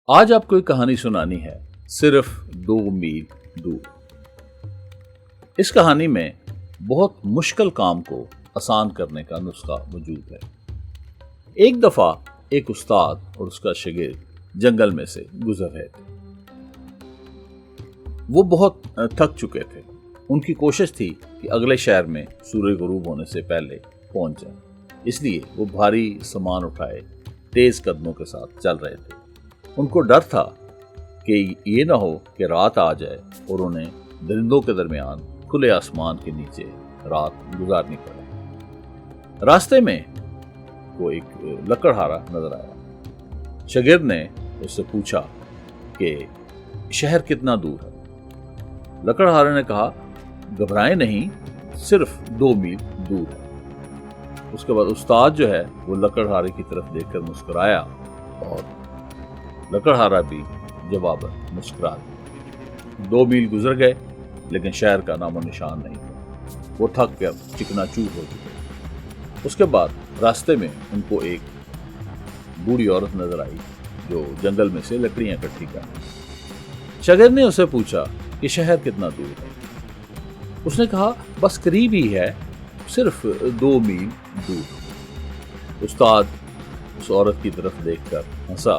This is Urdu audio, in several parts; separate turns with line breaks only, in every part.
آج آپ کو ایک کہانی سنانی ہے، صرف 2 میل دور۔ اس کہانی میں بہت مشکل کام کو آسان کرنے کا نسخہ موجود ہے۔ ایک دفعہ ایک استاد اور اس کا شاگرد جنگل میں سے گزر رہے تھے۔ وہ بہت تھک چکے تھے۔ ان کی کوشش تھی کہ اگلے شہر میں سورج غروب ہونے سے پہلے پہنچ جائیں، اس لیے وہ بھاری سامان اٹھائے تیز قدموں کے ساتھ چل رہے تھے۔ ان کو ڈر تھا کہ یہ نہ ہو کہ رات آ جائے اور انہیں درندوں کے درمیان کھلے آسمان کے نیچے رات گزارنی پڑے۔ راستے میں وہ ایک لکڑہارا نظر آیا۔ شاگرد نے اس سے پوچھا کہ شہر کتنا دور ہے؟ لکڑہارے نے کہا، گھبرائیں نہیں، صرف 2 میل دور ہے۔ اس کے بعد استاد جو ہے وہ لکڑہارے کی طرف دیکھ کر مسکرایا اور لکڑہارا بھی جواباً مسکرا دیا۔ 2 میل گزر گئے لیکن شہر کا نام و نشان نہیں تھا۔ وہ تھک کر چکنا چور ہو چکے۔ اس کے بعد راستے میں ان کو ایک بوڑھی عورت نظر آئی جو جنگل میں سے لکڑیاں اکٹھی کر رہی تھی۔ شاگرد نے اسے پوچھا کہ شہر کتنا دور ہے؟ اس نے کہا، بس قریب ہی ہے، صرف 2 میل دور۔ استاد اس عورت کی طرف دیکھ کر ہنسا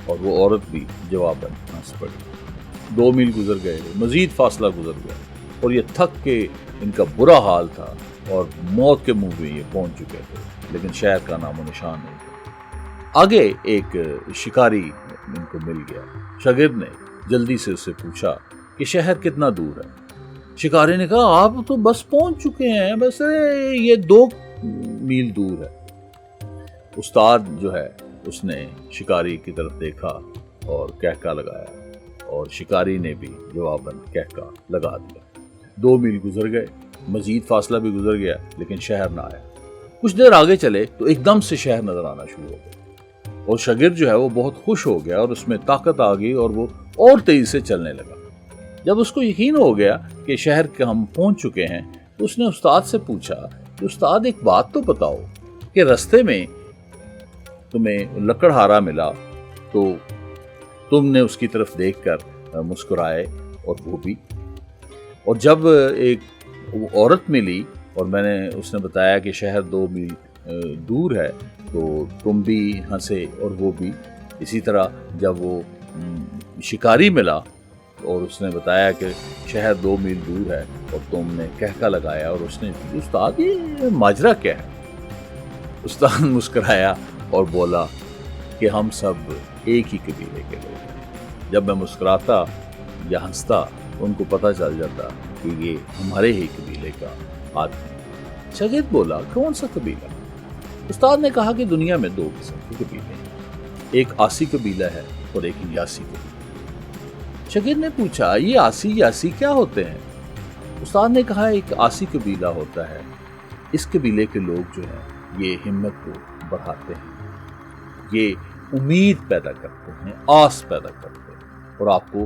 اور وہ عورت بھی جواباً ہنس پڑی۔ 2 میل گزر گئے، مزید فاصلہ گزر گیا اور یہ تھک کے ان کا برا حال تھا اور موت کے منہ میں یہ پہنچ چکے تھے، لیکن شہر کا نام و نشان نہیں تھا۔ آگے ایک شکاری ان کو مل گیا۔ شاگرد نے جلدی سے اس سے پوچھا کہ شہر کتنا دور ہے؟ شکاری نے کہا، آپ تو بس پہنچ چکے ہیں، بس یہ 2 میل دور ہے۔ استاد جو ہے اس نے شکاری کی طرف دیکھا اور کہکا لگایا اور شکاری نے بھی جواباً کہکا لگا دیا۔ 2 میل گزر گئے، مزید فاصلہ بھی گزر گیا لیکن شہر نہ آیا۔ کچھ دیر آگے چلے تو ایک دم سے شہر نظر آنا شروع ہو گیا اور شاگرد جو ہے وہ بہت خوش ہو گیا اور اس میں طاقت آ گئی اور وہ اور تیزی سے چلنے لگا۔ جب اس کو یقین ہو گیا کہ شہر کے ہم پہنچ چکے ہیں تو اس نے استاد سے پوچھا کہ استاد ایک بات تو بتاؤ کہ رستے میں تمہیں لکڑہارا ملا تو تم نے اس کی طرف دیکھ کر مسکرائے اور وہ بھی، اور جب ایک عورت ملی اور اس نے بتایا کہ شہر 2 میل دور ہے تو تم بھی ہنسے اور وہ بھی۔ اسی طرح جب وہ شکاری ملا اور اس نے بتایا کہ شہر 2 میل دور ہے اور تم نے کہکا لگایا اور اس نے، استاد یہ ماجرا کیا ہے؟ استاد مسکرایا اور بولا کہ ہم سب ایک ہی قبیلے کے لوگ ہیں۔ جب میں مسکراتا یا ہنستا ان کو پتہ چل جاتا کہ یہ ہمارے ہی قبیلے کا آدمی ہے۔ شاگرد بولا، کون سا قبیلہ؟ استاد نے کہا کہ دنیا میں 2 قسم کے قبیلے ہیں، ایک آسی قبیلہ ہے اور ایک یاسی قبیلہ۔ شاگرد نے پوچھا، یہ آسی یاسی کیا ہوتے ہیں؟ استاد نے کہا، ایک آسی قبیلہ ہوتا ہے، اس قبیلے کے لوگ جو ہیں یہ ہمت کو بڑھاتے ہیں، یہ امید پیدا کرتے ہیں، آس پیدا کرتے ہیں اور آپ کو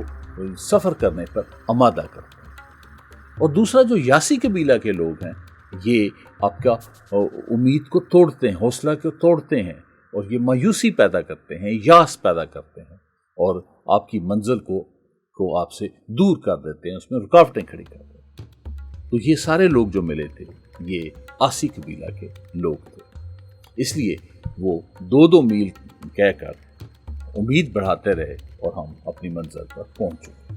سفر کرنے پر آمادہ کرتے ہیں۔ اور دوسرا جو یاسی قبیلہ کے لوگ ہیں یہ آپ کا امید کو توڑتے ہیں، حوصلہ کو توڑتے ہیں اور یہ مایوسی پیدا کرتے ہیں، یاس پیدا کرتے ہیں اور آپ کی منزل کو آپ سے دور کر دیتے ہیں، اس میں رکاوٹیں کھڑی کر دیتے ہیں۔ تو یہ سارے لوگ جو ملے تھے یہ آسی قبیلہ کے لوگ تھے، اس لیے وہ 2 میل کہہ کر امید بڑھاتے رہے اور ہم اپنی منزل پر پہنچ چکے۔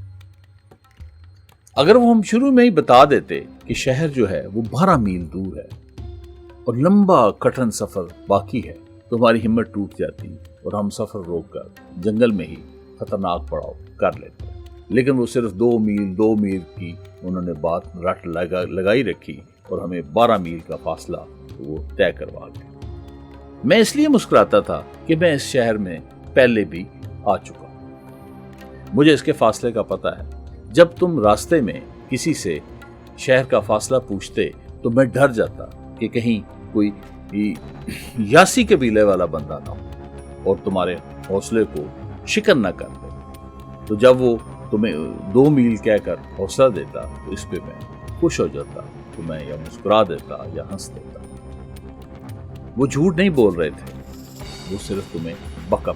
اگر وہ ہم شروع میں ہی بتا دیتے کہ شہر جو ہے وہ 12 میل دور ہے اور لمبا کٹھن سفر باقی ہے تو ہماری ہمت ٹوٹ جاتی اور ہم سفر روک کر جنگل میں ہی خطرناک پڑاؤ کر لیتے، لیکن وہ صرف 2 میل کی انہوں نے بات رٹ لگائی رکھی اور ہمیں 12 میل کا فاصلہ وہ طے کروا گئے۔ میں اس لیے مسکراتا تھا کہ میں اس شہر میں پہلے بھی آ چکا ہوں، مجھے اس کے فاصلے کا پتہ ہے۔ جب تم راستے میں کسی سے شہر کا فاصلہ پوچھتے تو میں ڈر جاتا کہ کہیں کوئی یاسی قبیلے والا بندہ نہ ہو اور تمہارے حوصلے کو شکن نہ کر دے۔ تو جب وہ تمہیں 2 میل کہہ کر حوصلہ دیتا تو اس پہ میں خوش ہو جاتا، تو میں یا مسکرا دیتا یا ہنس دیتا۔ وہ جھوٹ نہیں بول رہے تھے، وہ صرف تمہیں بک اپ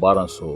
1200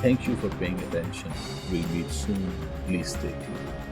Thank you for paying attention. We'll meet soon. Please stay tuned.